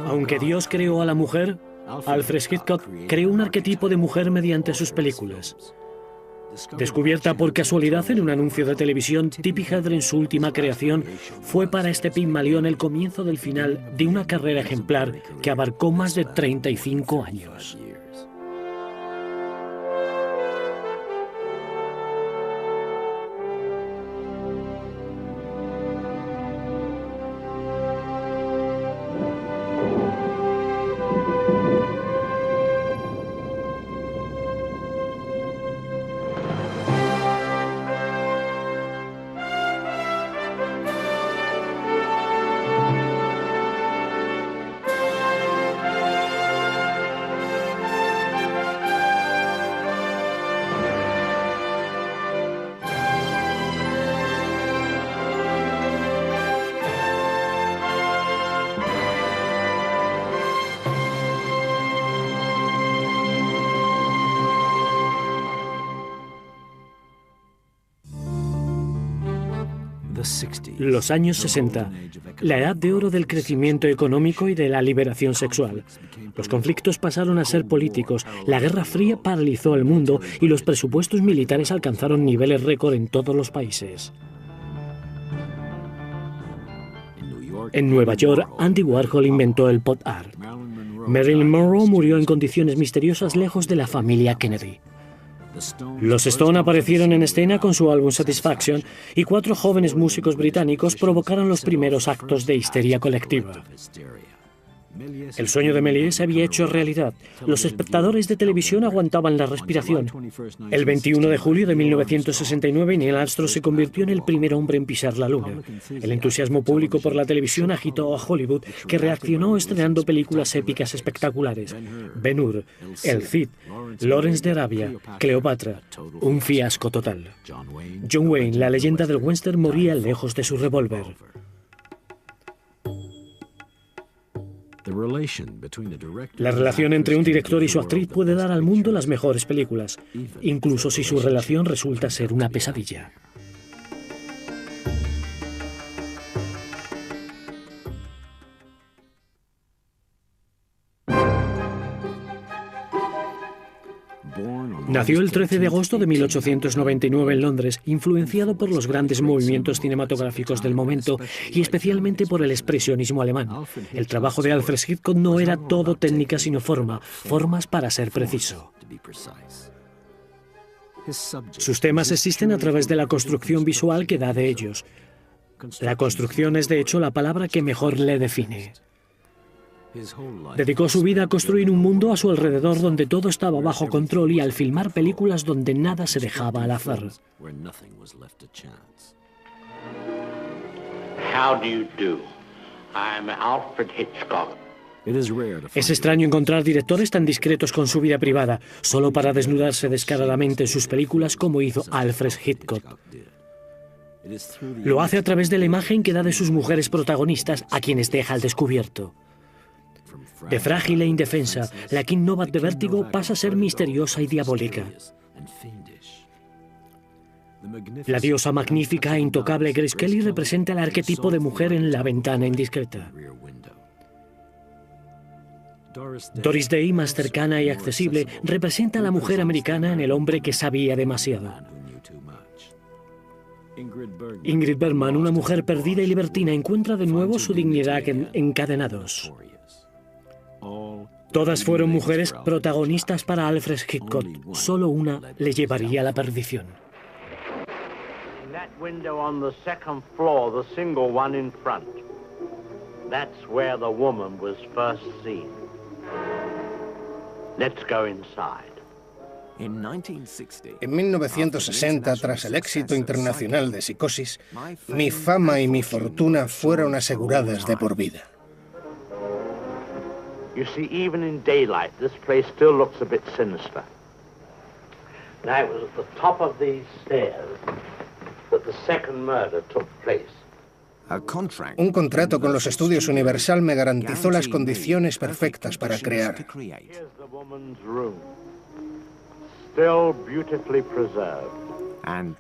Aunque Dios creó a la mujer, Alfred Hitchcock creó un arquetipo de mujer mediante sus películas. Descubierta por casualidad en un anuncio de televisión, Tippi Hedren, en su última creación, fue para este Pigmalión el comienzo del final de una carrera ejemplar que abarcó más de 35 años. Los años 60, la edad de oro del crecimiento económico y de la liberación sexual. Los conflictos pasaron a ser políticos, la Guerra Fría paralizó el mundo y los presupuestos militares alcanzaron niveles récord en todos los países. En Nueva York, Andy Warhol inventó el pop art. Marilyn Monroe murió en condiciones misteriosas lejos de la familia Kennedy. Los Stone aparecieron en escena con su álbum Satisfaction y 4 jóvenes músicos británicos provocaron los primeros actos de histeria colectiva. El sueño de Méliès se había hecho realidad. Los espectadores de televisión aguantaban la respiración. El 21 de julio de 1969, Neil Armstrong se convirtió en el primer hombre en pisar la Luna. El entusiasmo público por la televisión agitó a Hollywood, que reaccionó estrenando películas épicas espectaculares. Ben-Hur, El Cid, Lawrence de Arabia, Cleopatra. Un fiasco total. John Wayne, la leyenda del western, moría lejos de su revólver. La relación entre un director y su actriz puede dar al mundo las mejores películas, incluso si su relación resulta ser una pesadilla. Nació el 13 de agosto de 1899 en Londres, influenciado por los grandes movimientos cinematográficos del momento y especialmente por el expresionismo alemán. El trabajo de Alfred Hitchcock no era todo técnica sino formas para ser preciso. Sus temas existen a través de la construcción visual que da de ellos. La construcción es de hecho la palabra que mejor le define. Dedicó su vida a construir un mundo a su alrededor donde todo estaba bajo control y al filmar películas donde nada se dejaba al azar. How do you do? I'm Alfred Hitchcock. Es extraño encontrar directores tan discretos con su vida privada, solo para desnudarse descaradamente en sus películas como hizo Alfred Hitchcock. Lo hace a través de la imagen que da de sus mujeres protagonistas, a quienes deja al descubierto. De frágil e indefensa, la King Novak de Vértigo pasa a ser misteriosa y diabólica. La diosa magnífica e intocable Grace Kelly representa el arquetipo de mujer en La ventana indiscreta. Doris Day, más cercana y accesible, representa a la mujer americana en El hombre que sabía demasiado. Ingrid Bergman, una mujer perdida y libertina, encuentra de nuevo su dignidad en Encadenados. Todas fueron mujeres protagonistas para Alfred Hitchcock. Solo una le llevaría a la perdición. That window on the second floor, the single one in front. That's where the woman was first seen. Let's go inside. En 1960, tras el éxito internacional de Psicosis, mi fama y mi fortuna fueron aseguradas de por vida. You see, even in daylight, this place still looks a bit sinister. Now, it was at the top of these stairs that the second murder took place. Un contrato con los estudios Universal me garantizó las condiciones perfectas para crear. Here's the woman's room, still beautifully preserved.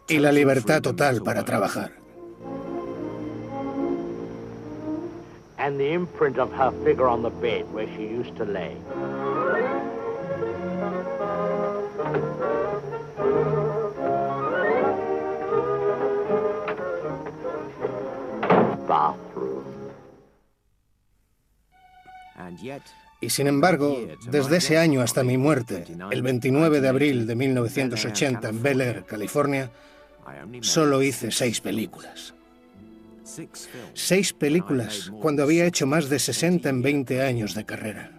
Y la libertad total para trabajar. and the imprint of her figure on the bed where she used to lay. Bathroom. Y sin embargo, desde ese año hasta mi muerte, el 29 de abril de 1980 en Bel Air, California, solo hice 6 películas. 6 películas cuando había hecho más de 60 en 20 años de carrera.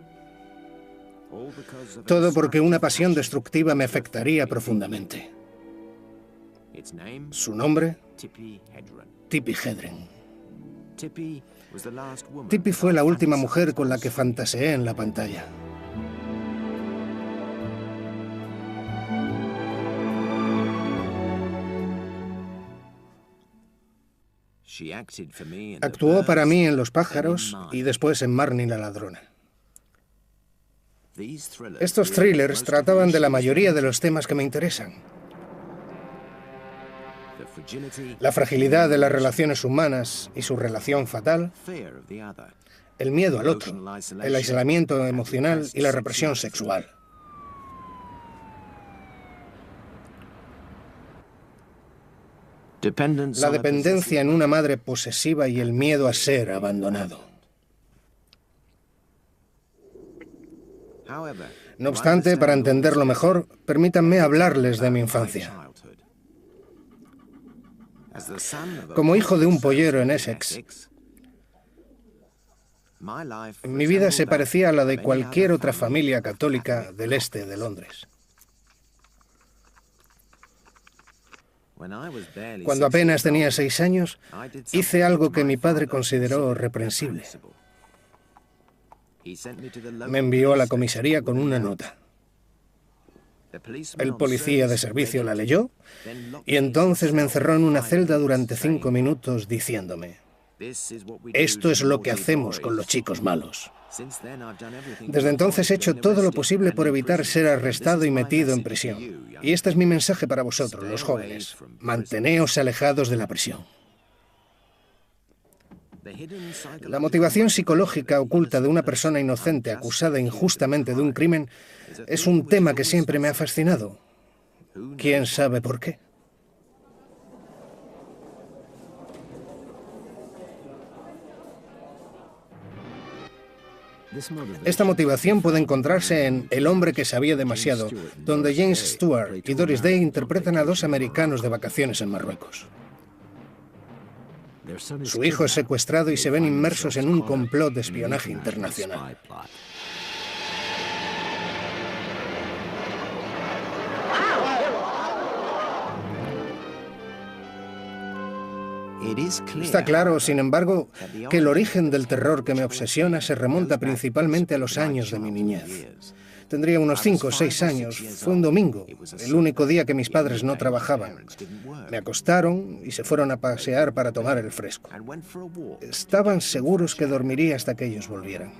Todo porque una pasión destructiva me afectaría profundamente. Su nombre, Tippi Hedren. Tippi fue la última mujer con la que fantaseé en la pantalla. Actuó para mí en Los pájaros y después en Marnie la ladrona. Estos thrillers trataban de la mayoría de los temas que me interesan. La fragilidad de las relaciones humanas y su relación fatal, el miedo al otro, el aislamiento emocional y la represión sexual. La dependencia en una madre posesiva y el miedo a ser abandonado. No obstante, para entenderlo mejor, permítanme hablarles de mi infancia. Como hijo de un pollero en Essex, mi vida se parecía a la de cualquier otra familia católica del este de Londres. Cuando apenas tenía 6 años, hice algo que mi padre consideró reprensible. Me envió a la comisaría con una nota. El policía de servicio la leyó y entonces me encerró en una celda durante 5 minutos diciéndome: esto es lo que hacemos con los chicos malos. Desde entonces he hecho todo lo posible por evitar ser arrestado y metido en prisión. Y este es mi mensaje para vosotros, los jóvenes. Manteneos alejados de la prisión. La motivación psicológica oculta de una persona inocente acusada injustamente de un crimen es un tema que siempre me ha fascinado. ¿Quién sabe por qué? Esta motivación puede encontrarse en El hombre que sabía demasiado, donde James Stewart y Doris Day interpretan a 2 americanos de vacaciones en Marruecos. Su hijo es secuestrado y se ven inmersos en un complot de espionaje internacional. Está claro, sin embargo, que el origen del terror que me obsesiona se remonta principalmente a los años de mi niñez. Tendría unos 5 o 6 años. Fue un domingo, el único día que mis padres no trabajaban. Me acostaron y se fueron a pasear para tomar el fresco. Estaban seguros que dormiría hasta que ellos volvieran.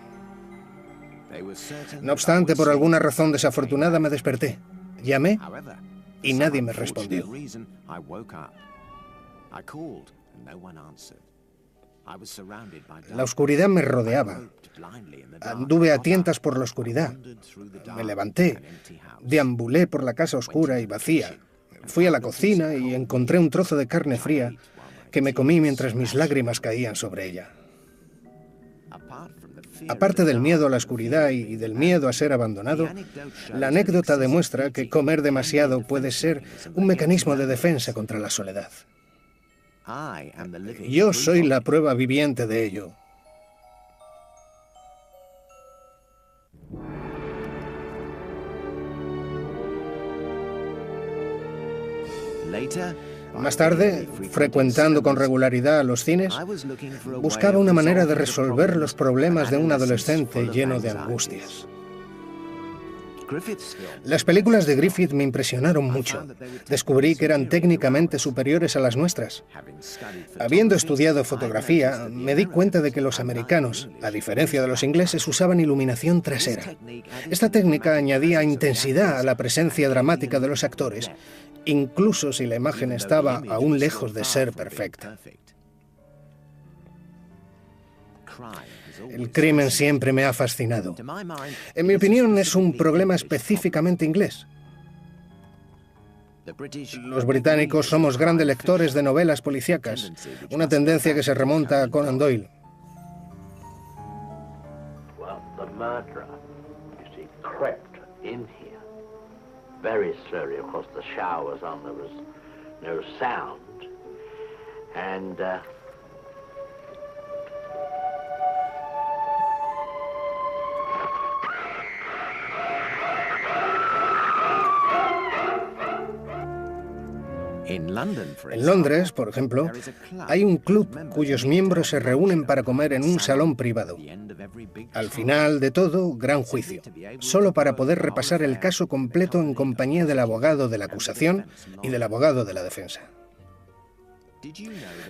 No obstante, por alguna razón desafortunada me desperté. Llamé y nadie me respondió. La oscuridad me rodeaba. Anduve a tientas por la oscuridad. Me levanté, deambulé por la casa oscura y vacía. Fui a la cocina y encontré un trozo de carne fría que me comí mientras mis lágrimas caían sobre ella. Aparte del miedo a la oscuridad y del miedo a ser abandonado, la anécdota demuestra que comer demasiado puede ser un mecanismo de defensa contra la soledad. Yo soy la prueba viviente de ello. Más tarde, frecuentando con regularidad los cines, buscaba una manera de resolver los problemas de un adolescente lleno de angustias. Las películas de Griffith me impresionaron mucho. Descubrí que eran técnicamente superiores a las nuestras. Habiendo estudiado fotografía, me di cuenta de que los americanos, a diferencia de los ingleses, usaban iluminación trasera. Esta técnica añadía intensidad a la presencia dramática de los actores, incluso si la imagen estaba aún lejos de ser perfecta. El crimen siempre me ha fascinado. En mi opinión, es un problema específicamente inglés. Los británicos somos grandes lectores de novelas policíacas, una tendencia que se remonta a Conan Doyle. Well, the murderer, you see, crept in here very slowly. Of course, the shower was on, there was no sound. And en Londres, por ejemplo, hay un club cuyos miembros se reúnen para comer en un salón privado. Al final de todo, gran juicio, solo para poder repasar el caso completo en compañía del abogado de la acusación y del abogado de la defensa.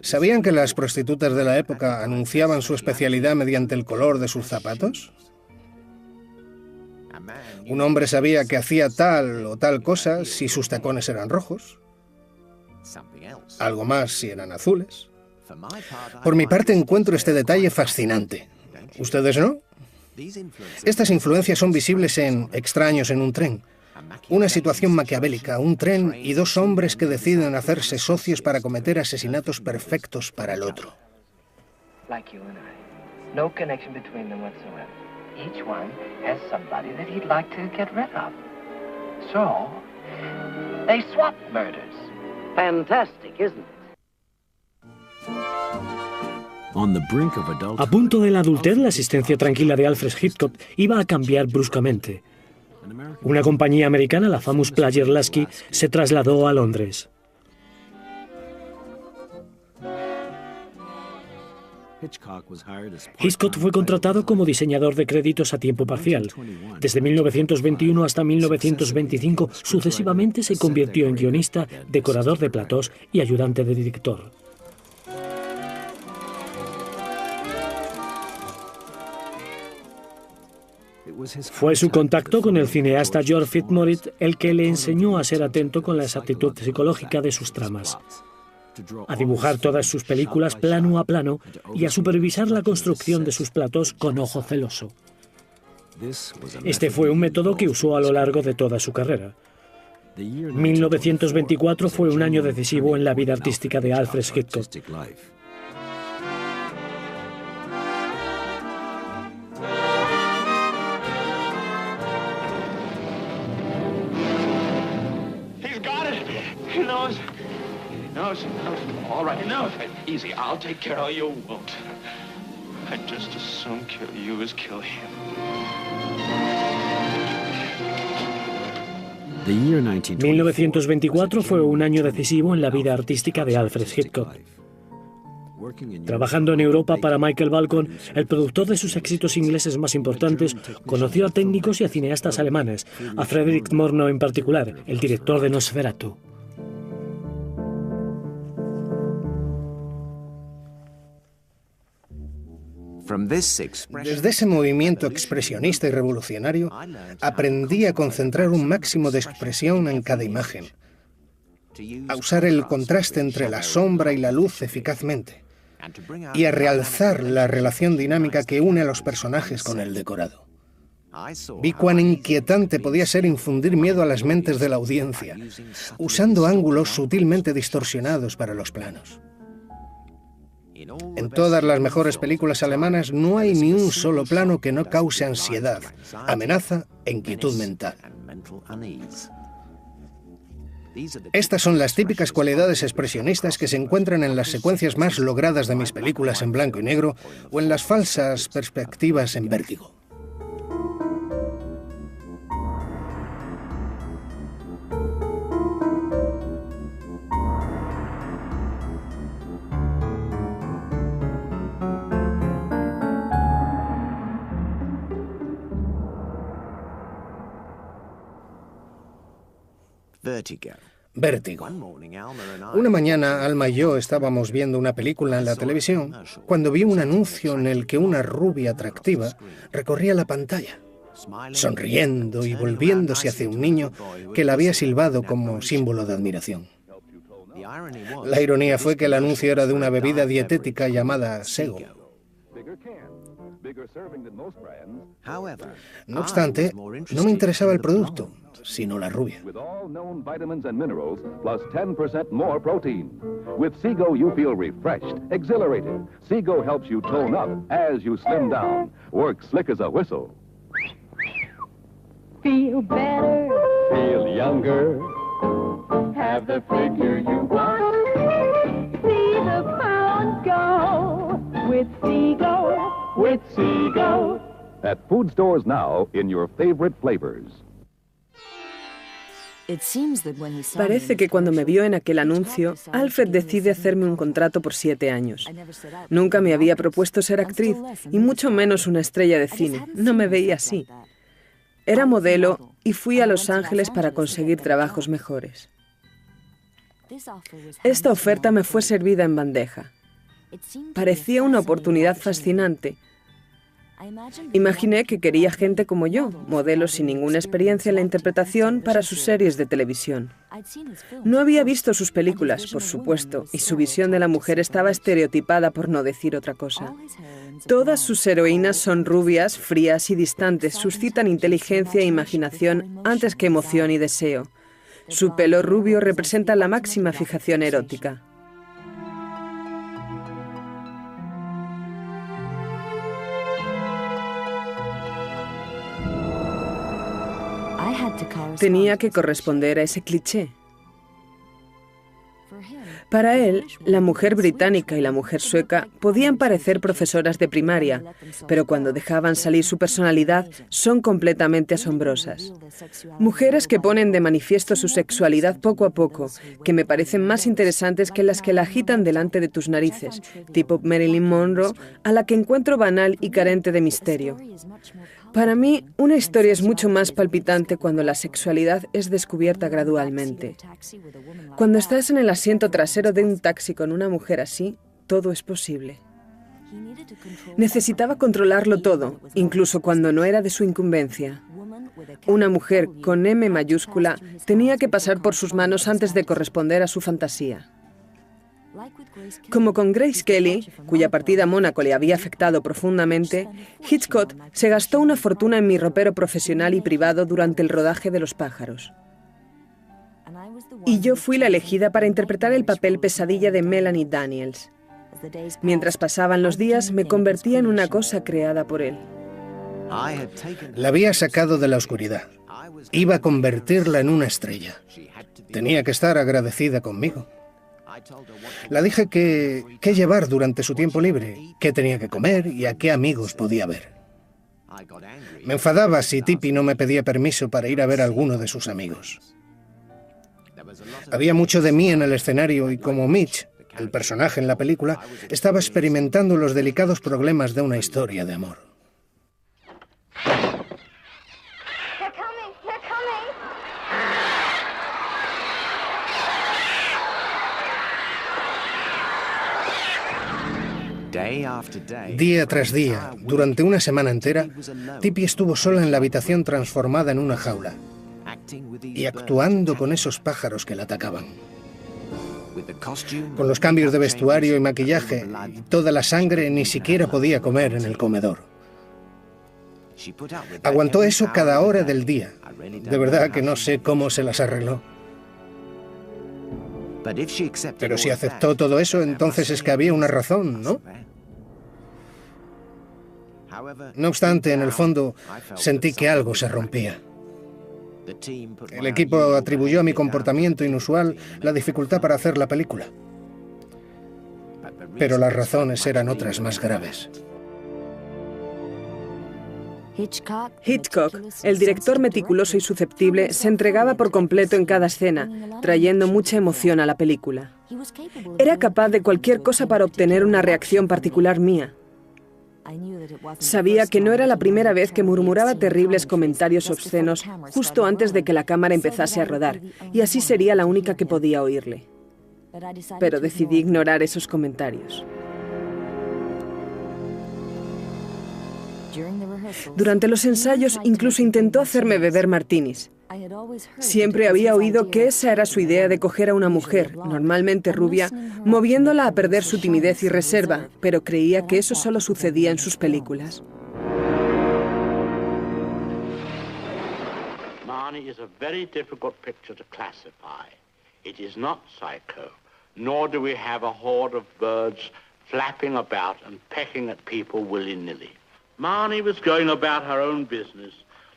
¿Sabían que las prostitutas de la época anunciaban su especialidad mediante el color de sus zapatos? Un hombre sabía que hacía tal o tal cosa si sus tacones eran rojos. Algo más si eran azules. Por mi parte, encuentro este detalle fascinante. ¿Ustedes no? Estas influencias son visibles en Extraños en un tren. Una situación maquiavélica, un tren y dos hombres que deciden hacerse socios para cometer asesinatos perfectos para el otro. Like you and I. No connection between them whatsoever. Each one has somebody that he'd like to get rid of. So, they swap murders. Fantastic, isn't it? A punto de la adultez, la existencia tranquila de Alfred Hitchcock iba a cambiar bruscamente. Una compañía americana, la Famous Players Lasky, se trasladó a Londres. Hitchcock fue contratado como diseñador de créditos a tiempo parcial. Desde 1921 hasta 1925, sucesivamente se convirtió en guionista, decorador de platós y ayudante de director. Fue su contacto con el cineasta George Fitzmaurice el que le enseñó a ser atento con la exactitud psicológica de sus tramas, a dibujar todas sus películas plano a plano y a supervisar la construcción de sus platos con ojo celoso. Este fue un método que usó a lo largo de toda su carrera. 1924 fue un año decisivo en la vida artística de Alfred Hitchcock. All right, enough. Easy, I'll take care of you. Won't. I'd just as soon kill you as kill him. 1924 fue un año decisivo en la vida artística de Alfred Hitchcock. Trabajando en Europa para Michael Balcon, el productor de sus éxitos ingleses más importantes, conoció a técnicos y a cineastas alemanes, a Friedrich Murnau en particular, el director de Nosferatu. Desde ese movimiento expresionista y revolucionario, aprendí a concentrar un máximo de expresión en cada imagen, a usar el contraste entre la sombra y la luz eficazmente, y a realzar la relación dinámica que une a los personajes con el decorado. Vi cuán inquietante podía ser infundir miedo a las mentes de la audiencia, usando ángulos sutilmente distorsionados para los planos. En todas las mejores películas alemanas no hay ni un solo plano que no cause ansiedad, amenaza e inquietud mental. Estas son las típicas cualidades expresionistas que se encuentran en las secuencias más logradas de mis películas en blanco y negro o en las falsas perspectivas en Vértigo. Vértigo. Una mañana, Alma y yo estábamos viendo una película en la televisión cuando vi un anuncio en el que una rubia atractiva recorría la pantalla, sonriendo y volviéndose hacia un niño que la había silbado como símbolo de admiración. La ironía fue que el anuncio era de una bebida dietética llamada Sego. No obstante, no me interesaba el producto, sino la rubia. With all known vitamins and minerals, plus 10% more protein. With Seago, you feel refreshed, exhilarated. Seago helps you tone up as you slim down. Works slick as a whistle. Feel better. Feel younger. Have the figure you want. See the pound go with Seago. With Seago. At food stores now in your favorite flavors. Parece que cuando me vio en aquel anuncio, Alfred decide hacerme un contrato por 7 años. Nunca me había propuesto ser actriz, y mucho menos una estrella de cine. No me veía así. Era modelo y fui a Los Ángeles para conseguir trabajos mejores. Esta oferta me fue servida en bandeja. Parecía una oportunidad fascinante. Imaginé que quería gente como yo, modelos sin ninguna experiencia en la interpretación para sus series de televisión. No había visto sus películas, por supuesto, y su visión de la mujer estaba estereotipada, por no decir otra cosa. Todas sus heroínas son rubias, frías y distantes, suscitan inteligencia e imaginación antes que emoción y deseo. Su pelo rubio representa la máxima fijación erótica. Tenía que corresponder a ese cliché. Para él, la mujer británica y la mujer sueca podían parecer profesoras de primaria, pero cuando dejaban salir su personalidad, son completamente asombrosas. Mujeres que ponen de manifiesto su sexualidad poco a poco, que me parecen más interesantes que las que la agitan delante de tus narices, tipo Marilyn Monroe, a la que encuentro banal y carente de misterio. Para mí, una historia es mucho más palpitante cuando la sexualidad es descubierta gradualmente. Cuando estás en el asiento trasero de un taxi con una mujer así, todo es posible. Necesitaba controlarlo todo, incluso cuando no era de su incumbencia. Una mujer con M mayúscula tenía que pasar por sus manos antes de corresponder a su fantasía. Como con Grace Kelly, cuya partida a Mónaco le había afectado profundamente, Hitchcock se gastó una fortuna en mi ropero profesional y privado durante el rodaje de Los pájaros. Y yo fui la elegida para interpretar el papel pesadilla de Melanie Daniels. Mientras pasaban los días, me convertía en una cosa creada por él. La había sacado de la oscuridad. Iba a convertirla en una estrella. Tenía que estar agradecida conmigo. La dije qué llevar durante su tiempo libre, qué tenía que comer y a qué amigos podía ver. Me enfadaba si Tippi no me pedía permiso para ir a ver a alguno de sus amigos. Había mucho de mí en el escenario y como Mitch, el personaje en la película, estaba experimentando los delicados problemas de una historia de amor. Día tras día, durante una semana entera, Tippi estuvo sola en la habitación transformada en una jaula y actuando con esos pájaros que la atacaban. Con los cambios de vestuario y maquillaje y toda la sangre, ni siquiera podía comer en el comedor. Aguantó eso cada hora del día. De verdad que no sé cómo se las arregló. Pero si aceptó todo eso, entonces es que había una razón, ¿no? No obstante, en el fondo, sentí que algo se rompía. El equipo atribuyó a mi comportamiento inusual la dificultad para hacer la película. Pero las razones eran otras más graves. Hitchcock, el director meticuloso y susceptible, se entregaba por completo en cada escena, trayendo mucha emoción a la película. Era capaz de cualquier cosa para obtener una reacción particular mía. Sabía que no era la primera vez que murmuraba terribles comentarios obscenos justo antes de que la cámara empezase a rodar, y así sería la única que podía oírle. Pero decidí ignorar esos comentarios. Durante los ensayos incluso intentó hacerme beber martinis. Siempre había oído que esa era su idea de coger a una mujer, normalmente rubia, moviéndola a perder su timidez y reserva, pero creía que eso solo sucedía en sus películas. Marnie is a very difficult picture to classify. It is not Psycho, nor do we have a horde of birds flapping about and pecking at people willy-nilly. Marnie was going about her own business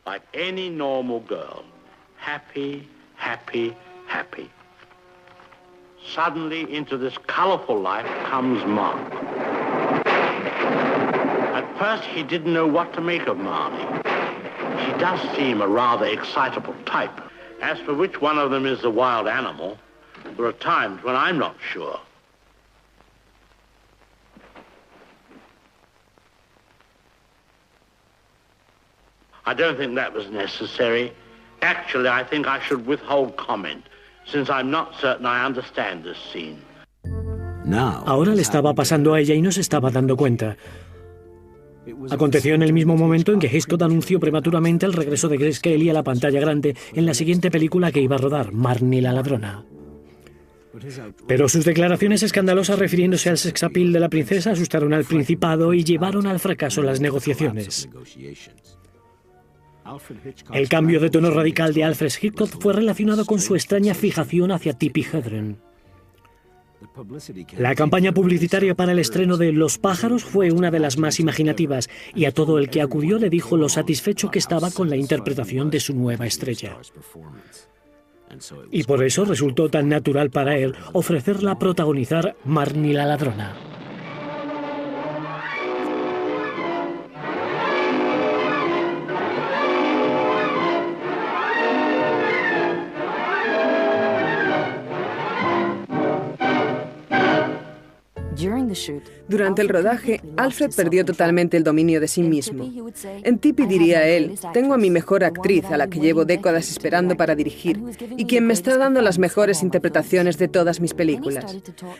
like any normal girl. Happy, happy, happy. Suddenly into this colorful life comes Mark. At first he didn't know what to make of Marnie. She does seem a rather excitable type. As for which one of them is the wild animal, there are times when I'm not sure. I don't think that was necessary. Actually, I think I should withhold comment, since I'm not certain I understand this scene. Ahora le estaba pasando a ella y no se estaba dando cuenta. Aconteció en el mismo momento en que Hitchcock anunció prematuramente el regreso de Grace Kelly a la pantalla grande en la siguiente película que iba a rodar, Marnie la ladrona. Pero sus declaraciones escandalosas refiriéndose al sex appeal de la princesa asustaron al Principado y llevaron al fracaso las negociaciones. El cambio de tono radical de Alfred Hitchcock fue relacionado con su extraña fijación hacia Tippi Hedren. La campaña publicitaria para el estreno de Los pájaros fue una de las más imaginativas y a todo el que acudió le dijo lo satisfecho que estaba con la interpretación de su nueva estrella. Y por eso resultó tan natural para él ofrecerla a protagonizar Marnie la ladrona. Durante el rodaje, Alfred perdió totalmente el dominio de sí mismo. En Tippi diría él, tengo a mi mejor actriz, a la que llevo décadas esperando para dirigir, y quien me está dando las mejores interpretaciones de todas mis películas.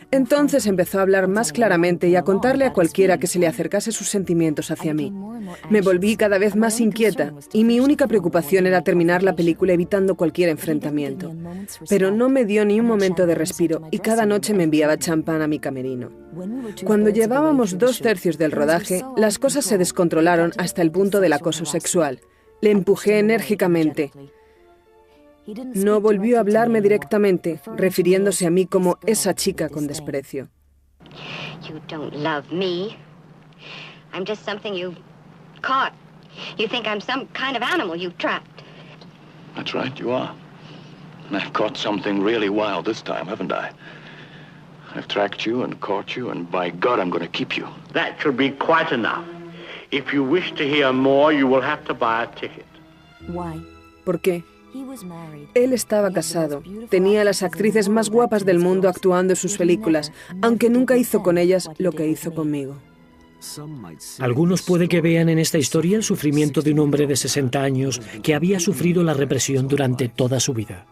Entonces empezó a hablar más claramente y a contarle a cualquiera que se le acercase sus sentimientos hacia mí. Me volví cada vez más inquieta, y mi única preocupación era terminar la película evitando cualquier enfrentamiento. Pero no me dio ni un momento de respiro, y cada noche me enviaba champán a mi camerino. Cuando llevábamos 2/3 del rodaje, las cosas se descontrolaron hasta el punto del acoso sexual. Le empujé enérgicamente. No volvió a hablarme directamente, refiriéndose a mí como esa chica con desprecio. You don't love me. I'm just something you caught. You think I'm some kind of animal you trapped. That's right, you are. And I've caught something really wild this time, haven't I? I've tracked you and caught you, and by God, I'm going to keep you. That should be quite enough. If you wish to hear more, you will have to buy a ticket. ¿Por qué? Él estaba casado. Tenía a las actrices más guapas del mundo actuando en sus películas, aunque nunca hizo con ellas lo que hizo conmigo. Algunos puede que vean en esta historia el sufrimiento de un hombre de 60 años que había sufrido la represión durante toda su vida.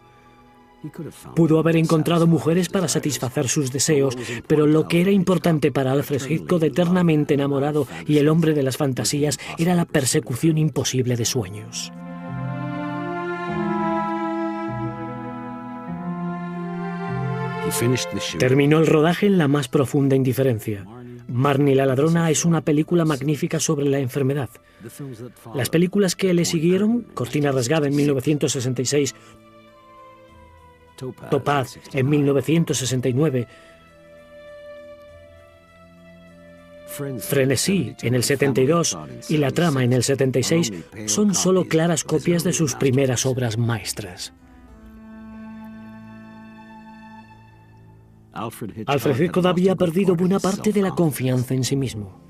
Pudo haber encontrado mujeres para satisfacer sus deseos, pero lo que era importante para Alfred Hitchcock, eternamente enamorado y el hombre de las fantasías, era la persecución imposible de sueños. Terminó el rodaje en la más profunda indiferencia. Marnie la ladrona es una película magnífica sobre la enfermedad. Las películas que le siguieron, Cortina rasgada en 1966, Topaz en 1969, Frenesí en el 72 y La trama en el 76 son solo claras copias de sus primeras obras maestras. Alfred Hitchcock había perdido buena parte de la confianza en sí mismo.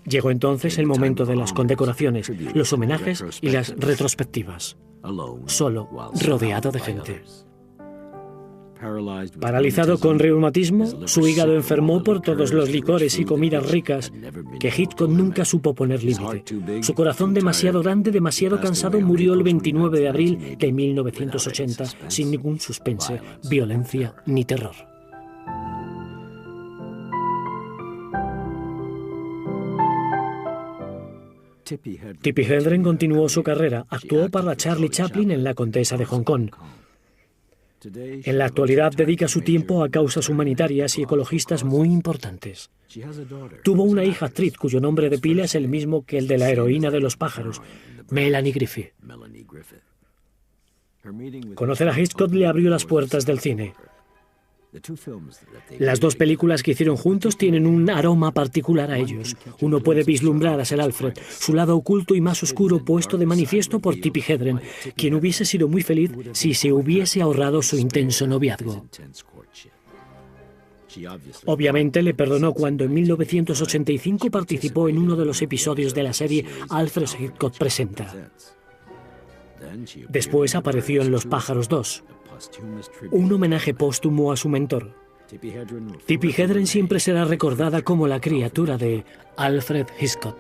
Llegó entonces el momento de las condecoraciones, los homenajes y las retrospectivas. Solo, rodeado de gente. Paralizado con reumatismo, su hígado enfermó por todos los licores y comidas ricas que Hitchcock nunca supo poner límite. Su corazón demasiado grande, demasiado cansado, murió el 29 de abril de 1980 sin ningún suspense, violencia ni terror. Tippi Hedren continuó su carrera. Actuó para Charlie Chaplin en La Condesa de Hong Kong. En la actualidad dedica su tiempo a causas humanitarias y ecologistas muy importantes. Tuvo una hija actriz cuyo nombre de pila es el mismo que el de la heroína de Los pájaros, Melanie Griffith. Conocer a Hitchcock le abrió las puertas del cine. Las dos películas que hicieron juntos tienen un aroma particular a ellos. Uno puede vislumbrar a Sir Alfred, su lado oculto y más oscuro puesto de manifiesto por Tippi Hedren, quien hubiese sido muy feliz si se hubiese ahorrado su intenso noviazgo. Obviamente le perdonó cuando en 1985 participó en uno de los episodios de la serie Alfred Hitchcock Presenta. Después apareció en Los pájaros 2, un homenaje póstumo a su mentor. Tippi Hedren siempre será recordada como la criatura de Alfred Hitchcock.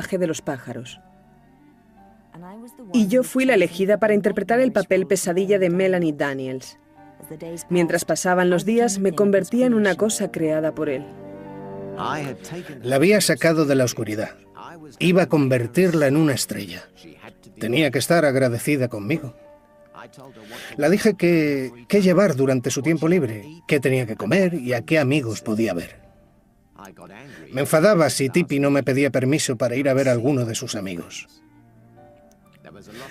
De Los pájaros. Y yo fui la elegida para interpretar el papel pesadilla de Melanie Daniels. Mientras pasaban los días, me convertía en una cosa creada por él. La había sacado de la oscuridad. Iba a convertirla en una estrella. Tenía que estar agradecida conmigo. Le dije qué llevar durante su tiempo libre, qué tenía que comer y a qué amigos podía ver. Me enfadaba si Tippi no me pedía permiso para ir a ver a alguno de sus amigos.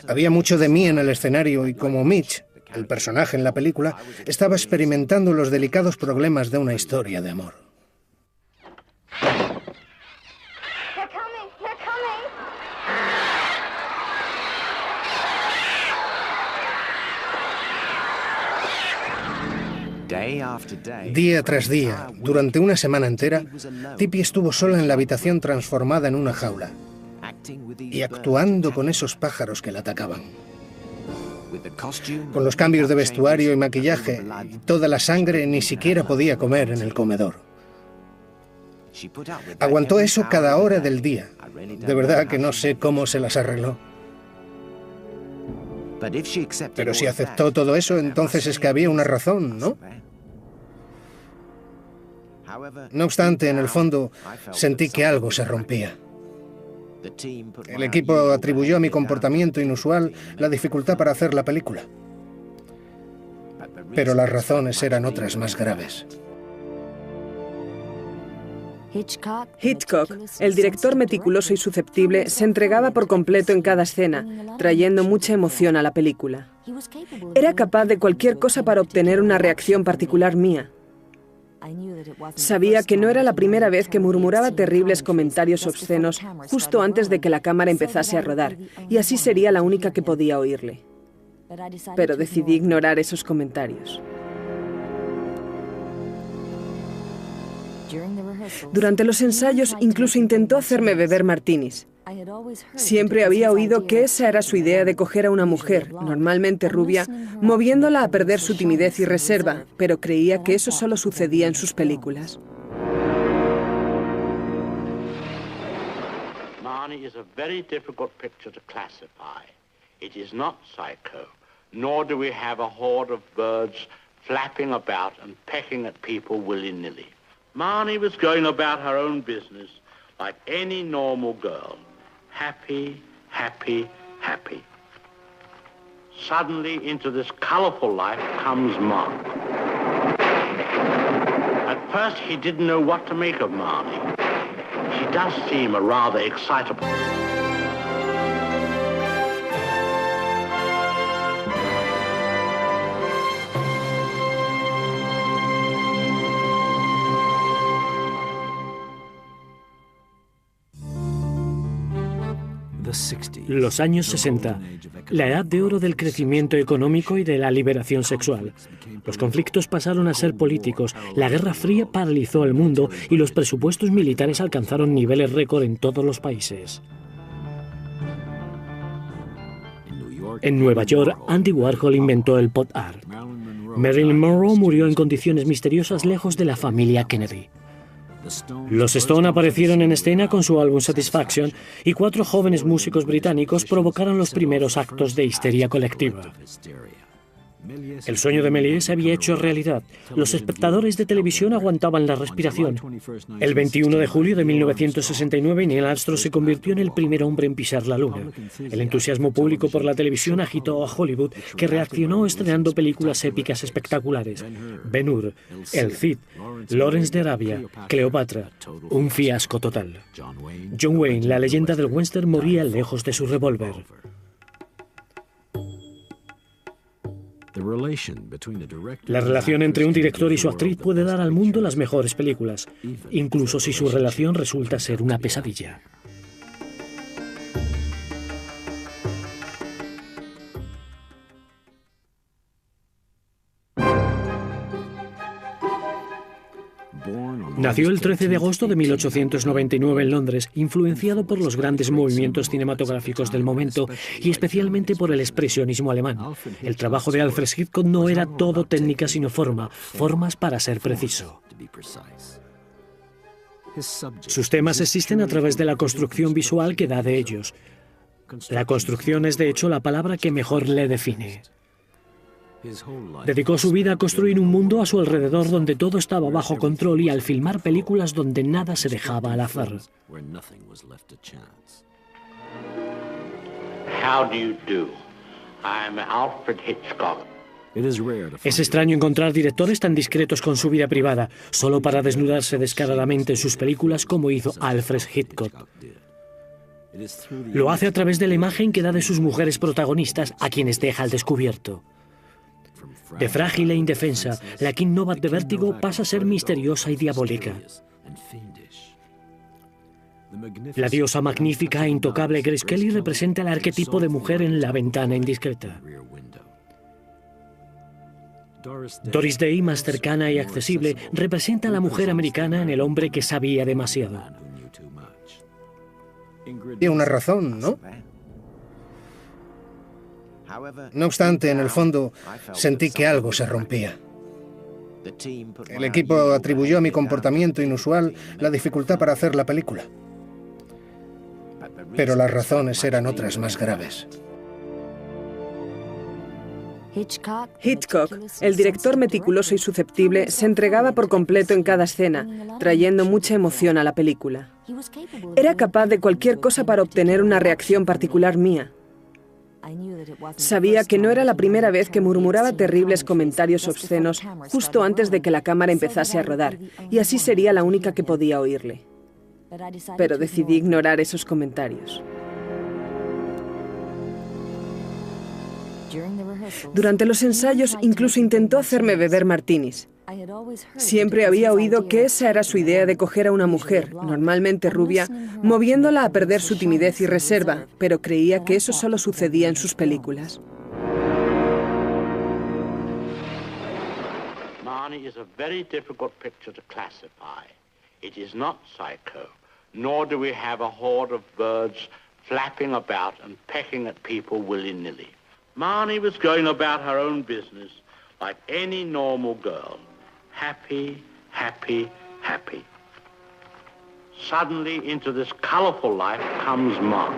Había mucho de mí en el escenario y como Mitch, el personaje en la película, estaba experimentando los delicados problemas de una historia de amor. Día tras día, durante una semana entera, Tippi estuvo sola en la habitación transformada en una jaula y actuando con esos pájaros que la atacaban. Con los cambios de vestuario y maquillaje, y toda la sangre, ni siquiera podía comer en el comedor. Aguantó eso cada hora del día. De verdad que no sé cómo se las arregló. Pero si aceptó todo eso, entonces es que había una razón, ¿no? No obstante, en el fondo, sentí que algo se rompía. El equipo atribuyó a mi comportamiento inusual la dificultad para hacer la película. Pero las razones eran otras más graves. Hitchcock, el director meticuloso y susceptible, se entregaba por completo en cada escena, trayendo mucha emoción a la película. Era capaz de cualquier cosa para obtener una reacción particular mía. Sabía que no era la primera vez que murmuraba terribles comentarios obscenos justo antes de que la cámara empezase a rodar, y así sería la única que podía oírle. Pero decidí ignorar esos comentarios. Durante los ensayos incluso intentó hacerme beber martinis. Siempre había oído que esa era su idea de coger a una mujer, normalmente rubia, moviéndola a perder su timidez y reserva, pero creía que eso solo sucedía en sus películas. Marnie is a very difficult picture to classify. It is not Psycho, nor do we have a horde of birds flapping about and pecking at people willy-nilly. Marnie was going about her own business like any normal girl. Happy, happy, happy. Suddenly into this colorful life comes Mark. At first he didn't know what to make of Marnie. She does seem a rather excitable... Los años 60, la edad de oro del crecimiento económico y de la liberación sexual. Los conflictos pasaron a ser políticos, la Guerra Fría paralizó el mundo y los presupuestos militares alcanzaron niveles récord en todos los países. En Nueva York, Andy Warhol inventó el pot art. Marilyn Monroe murió en condiciones misteriosas lejos de la familia Kennedy. Los Stone aparecieron en escena con su álbum Satisfaction y 4 jóvenes músicos británicos provocaron los primeros actos de histeria colectiva. El sueño de Méliès se había hecho realidad. Los espectadores de televisión aguantaban la respiración. El 21 de julio de 1969, Neil Armstrong se convirtió en el primer hombre en pisar la Luna. El entusiasmo público por la televisión agitó a Hollywood, que reaccionó estrenando películas épicas espectaculares. Ben-Hur, El Cid, Lawrence de Arabia, Cleopatra. Un fiasco total. John Wayne, la leyenda del western, moría lejos de su revólver. La relación entre un director y su actriz puede dar al mundo las mejores películas, incluso si su relación resulta ser una pesadilla. Nació el 13 de agosto de 1899 en Londres, influenciado por los grandes movimientos cinematográficos del momento y especialmente por el expresionismo alemán. El trabajo de Alfred Hitchcock no era todo técnica sino formas para ser preciso. Sus temas existen a través de la construcción visual que da de ellos. La construcción es de hecho la palabra que mejor le define. Dedicó su vida a construir un mundo a su alrededor donde todo estaba bajo control y al filmar películas donde nada se dejaba al azar. How do you do? I'm Alfred Hitchcock. Es extraño encontrar directores tan discretos con su vida privada, solo para desnudarse descaradamente en sus películas como hizo Alfred Hitchcock. Lo hace a través de la imagen que da de sus mujeres protagonistas, a quienes deja al descubierto. De frágil e indefensa, la King Novak de Vértigo pasa a ser misteriosa y diabólica. La diosa magnífica e intocable Grace Kelly representa el arquetipo de mujer en La ventana indiscreta. Doris Day, más cercana y accesible, representa a la mujer americana en El hombre que sabía demasiado. Tiene una razón, ¿no? No obstante, en el fondo, sentí que algo se rompía. El equipo atribuyó a mi comportamiento inusual la dificultad para hacer la película. Pero las razones eran otras más graves. Hitchcock, el director meticuloso y susceptible, se entregaba por completo en cada escena, trayendo mucha emoción a la película. Era capaz de cualquier cosa para obtener una reacción particular mía. Sabía que no era la primera vez que murmuraba terribles comentarios obscenos justo antes de que la cámara empezase a rodar, y así sería la única que podía oírle. Pero decidí ignorar esos comentarios. Durante los ensayos incluso intentó hacerme beber martinis. Siempre había oído que esa era su idea de coger a una mujer, normalmente rubia, moviéndola a perder su timidez y reserva, pero creía que eso solo sucedía en sus películas. Marnie is a very difficult picture to classify. It is not Psycho, nor do we have a horde of birds flapping about and pecking at people willy-nilly. Marnie was going about her own business like any normal girl. Happy, happy, happy. Suddenly into this colorful life comes Mark.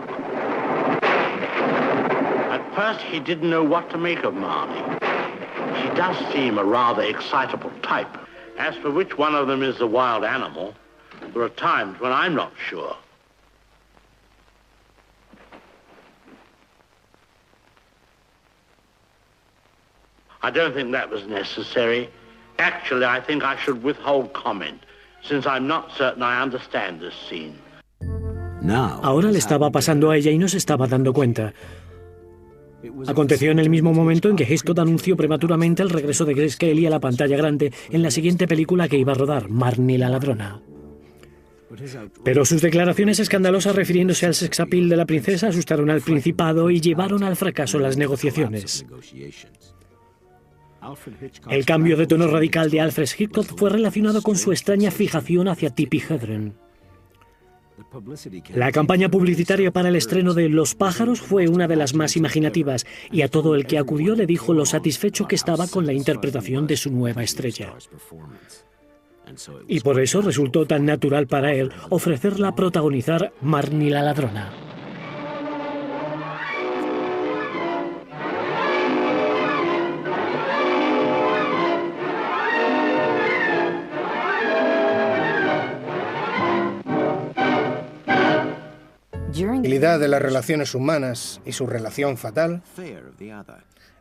At first he didn't know what to make of Marnie. She does seem a rather excitable type. As for which one of them is the wild animal, there are times when I'm not sure. I don't think that was necessary. Actually, I think I should withhold comment, since I'm not certain I understand this scene. Ahora le estaba pasando a ella y no se estaba dando cuenta. Aconteció en el mismo momento en que Hitchcock anunció prematuramente el regreso de Grace Kelly a la pantalla grande en la siguiente película que iba a rodar, Marnie la ladrona. Pero sus declaraciones escandalosas refiriéndose al sex appeal de la princesa asustaron al Principado y llevaron al fracaso las negociaciones. El cambio de tono radical de Alfred Hitchcock fue relacionado con su extraña fijación hacia Tippi Hedren. La campaña publicitaria para el estreno de Los pájaros fue una de las más imaginativas y a todo el que acudió le dijo lo satisfecho que estaba con la interpretación de su nueva estrella. Y por eso resultó tan natural para él ofrecerla a protagonizar Marnie la ladrona. De las relaciones humanas y su relación fatal,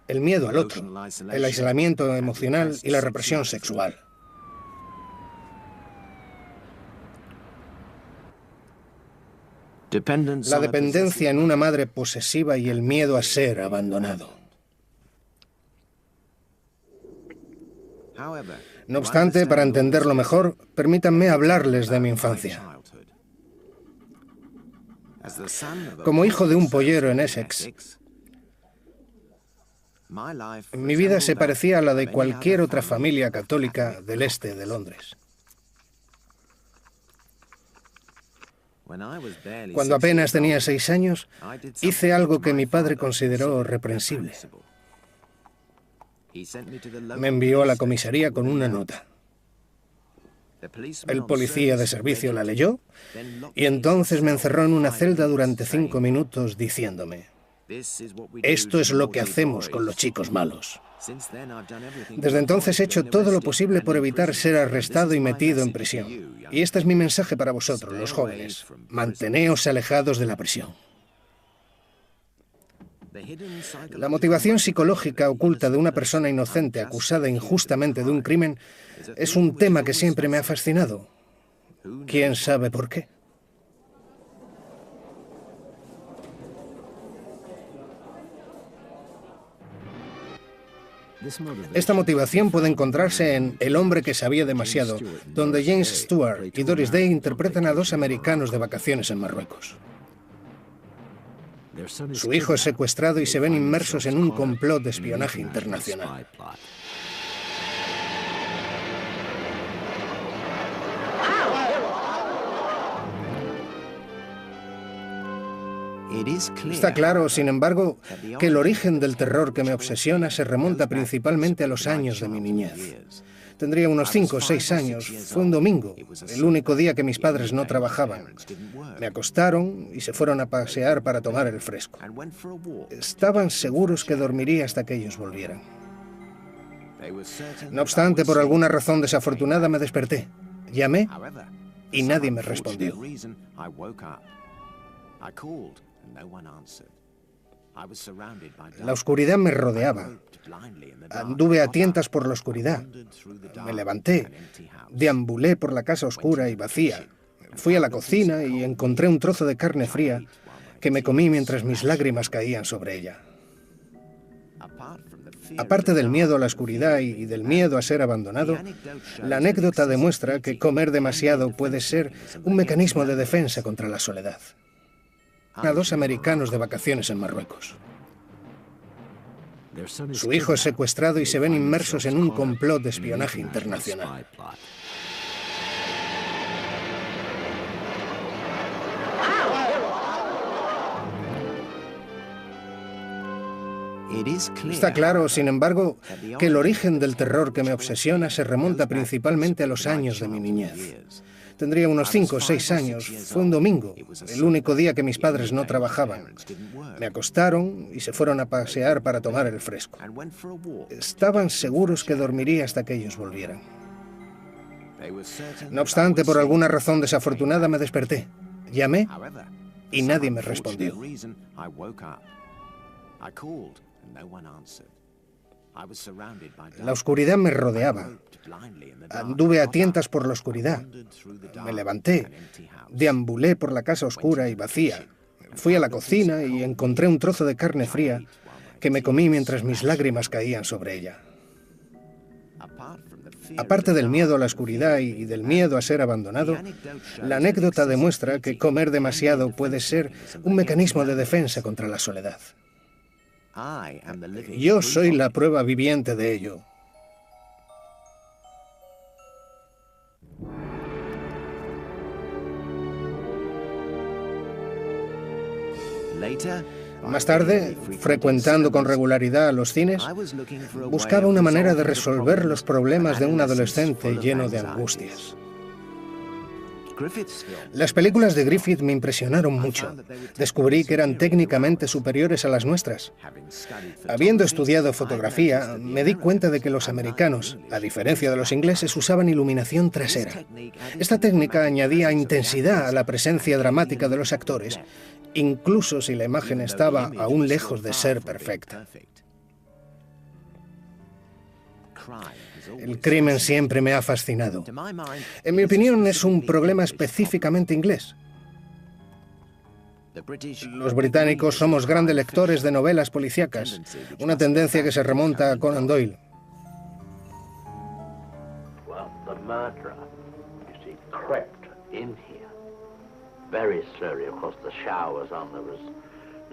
el miedo al otro, el aislamiento emocional y la represión sexual. La dependencia en una madre posesiva y el miedo a ser abandonado. No obstante, para entenderlo mejor, permítanme hablarles de mi infancia. Como hijo de un pollero en Essex, mi vida se parecía a la de cualquier otra familia católica del este de Londres. Cuando apenas tenía 6 años, hice algo que mi padre consideró reprensible. Me envió a la comisaría con una nota. El policía de servicio la leyó y entonces me encerró en una celda durante 5 minutos diciéndome: esto es lo que hacemos con los chicos malos. Desde entonces he hecho todo lo posible por evitar ser arrestado y metido en prisión. Y este es mi mensaje para vosotros, los jóvenes: manteneos alejados de la prisión. La motivación psicológica oculta de una persona inocente acusada injustamente de un crimen es un tema que siempre me ha fascinado. ¿Quién sabe por qué? Esta motivación puede encontrarse en El hombre que sabía demasiado, donde James Stewart y Doris Day interpretan a 2 americanos de vacaciones en Marruecos. Su hijo es secuestrado y se ven inmersos en un complot de espionaje internacional. Está claro, sin embargo, que el origen del terror que me obsesiona se remonta principalmente a los años de mi niñez. Tendría unos 5 o 6 años. Fue un domingo, el único día que mis padres no trabajaban. Me acostaron y se fueron a pasear para tomar el fresco. Estaban seguros que dormiría hasta que ellos volvieran. No obstante, por alguna razón desafortunada me desperté. Llamé y nadie me respondió. La oscuridad me rodeaba. Anduve a tientas por la oscuridad. Me levanté, deambulé por la casa oscura y vacía. Fui a la cocina y encontré un trozo de carne fría que me comí mientras mis lágrimas caían sobre ella. Aparte del miedo a la oscuridad y del miedo a ser abandonado, la anécdota demuestra que comer demasiado puede ser un mecanismo de defensa contra la soledad. A 2 americanos de vacaciones en Marruecos. Su hijo es secuestrado y se ven inmersos en un complot de espionaje internacional. Está claro, sin embargo, que el origen del terror que me obsesiona se remonta principalmente a los años de mi niñez. Tendría unos 5 o 6 años. Fue un domingo, el único día que mis padres no trabajaban. Me acostaron y se fueron a pasear para tomar el fresco. Estaban seguros que dormiría hasta que ellos volvieran. No obstante, por alguna razón desafortunada me desperté. Llamé y nadie me respondió. La oscuridad me rodeaba. Anduve a tientas por la oscuridad. Me levanté, deambulé por la casa oscura y vacía. Fui a la cocina y encontré un trozo de carne fría que me comí mientras mis lágrimas caían sobre ella. Aparte del miedo a la oscuridad y del miedo a ser abandonado, la anécdota demuestra que comer demasiado puede ser un mecanismo de defensa contra la soledad. Yo soy la prueba viviente de ello. Más tarde, frecuentando con regularidad los cines, buscaba una manera de resolver los problemas de un adolescente lleno de angustias. Las películas de Griffith me impresionaron mucho. Descubrí que eran técnicamente superiores a las nuestras. Habiendo estudiado fotografía, me di cuenta de que los americanos, a diferencia de los ingleses, usaban iluminación trasera. Esta técnica añadía intensidad a la presencia dramática de los actores, incluso si la imagen estaba aún lejos de ser perfecta. El crimen siempre me ha fascinado. En mi opinión, es un problema específicamente inglés. Los británicos somos grandes lectores de novelas policíacas, una tendencia que se remonta a Conan Doyle. Very slowly, of course, the shower was on, there was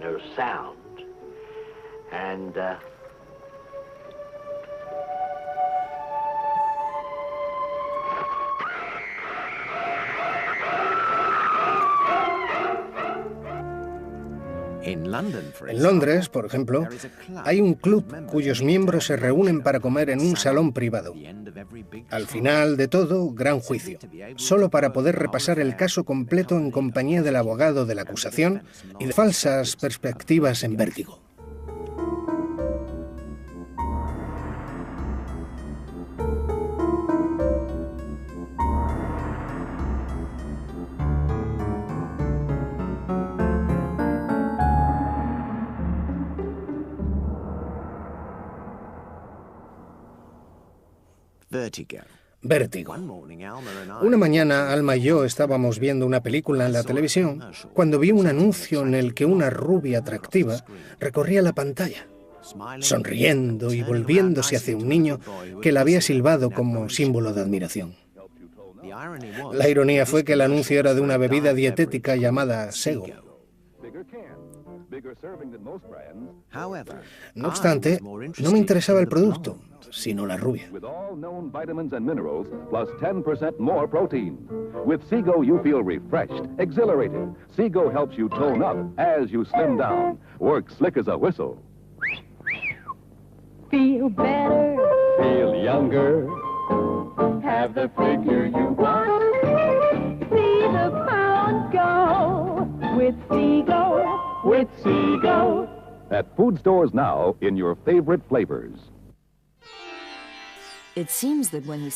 no sound. And En Londres, por ejemplo, hay un club cuyos miembros se reúnen para comer en un salón privado. Al final de todo, gran juicio, solo para poder repasar el caso completo en compañía del abogado de la acusación y de falsas perspectivas en vértigo. Vértigo. Una mañana, Alma y yo estábamos viendo una película en la televisión cuando vi un anuncio en el que una rubia atractiva recorría la pantalla, sonriendo y volviéndose hacia un niño que la había silbado como símbolo de admiración. La ironía fue que el anuncio era de una bebida dietética llamada Sego. No obstante, no me interesaba el producto, sino la rubia. With all known vitamins and minerals, plus 10% more protein. With Seago, you feel refreshed, exhilarated. Seago helps you tone up as you slim down. Works slick as a whistle. Feel better. Feel younger. Have the figure you want. See the pound go with Seago. With Seago. At food stores now in your favorite flavors.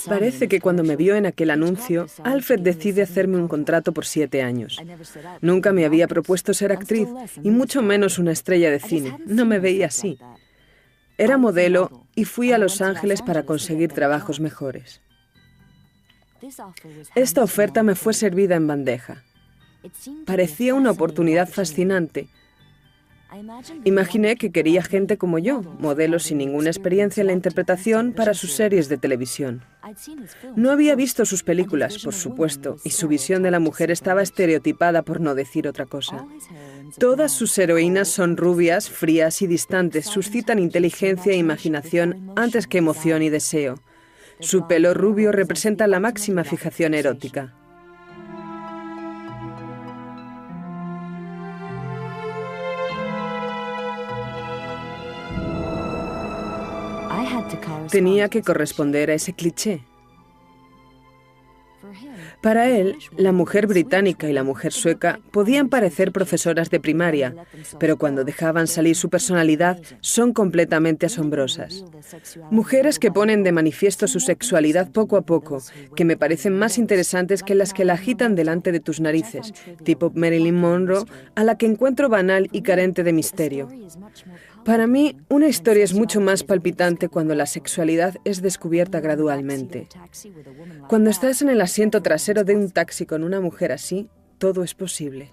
Parece que cuando me vio en aquel anuncio, Alfred decide hacerme un contrato por 7 años. Nunca me había propuesto ser actriz, y mucho menos una estrella de cine. No me veía así. Era modelo y fui a Los Ángeles para conseguir trabajos mejores. Esta oferta me fue servida en bandeja. Parecía una oportunidad fascinante. Imaginé que quería gente como yo, modelos sin ninguna experiencia en la interpretación para sus series de televisión. No había visto sus películas, por supuesto, y su visión de la mujer estaba estereotipada, por no decir otra cosa. Todas sus heroínas son rubias, frías y distantes, suscitan inteligencia e imaginación antes que emoción y deseo. Su pelo rubio representa la máxima fijación erótica. Tenía que corresponder a ese cliché. Para él, la mujer británica y la mujer sueca podían parecer profesoras de primaria, pero cuando dejaban salir su personalidad son completamente asombrosas. Mujeres que ponen de manifiesto su sexualidad poco a poco, que me parecen más interesantes que las que la agitan delante de tus narices, tipo Marilyn Monroe, a la que encuentro banal y carente de misterio. Para mí, una historia es mucho más palpitante cuando la sexualidad es descubierta gradualmente. Cuando estás en el asiento trasero de un taxi con una mujer así, todo es posible.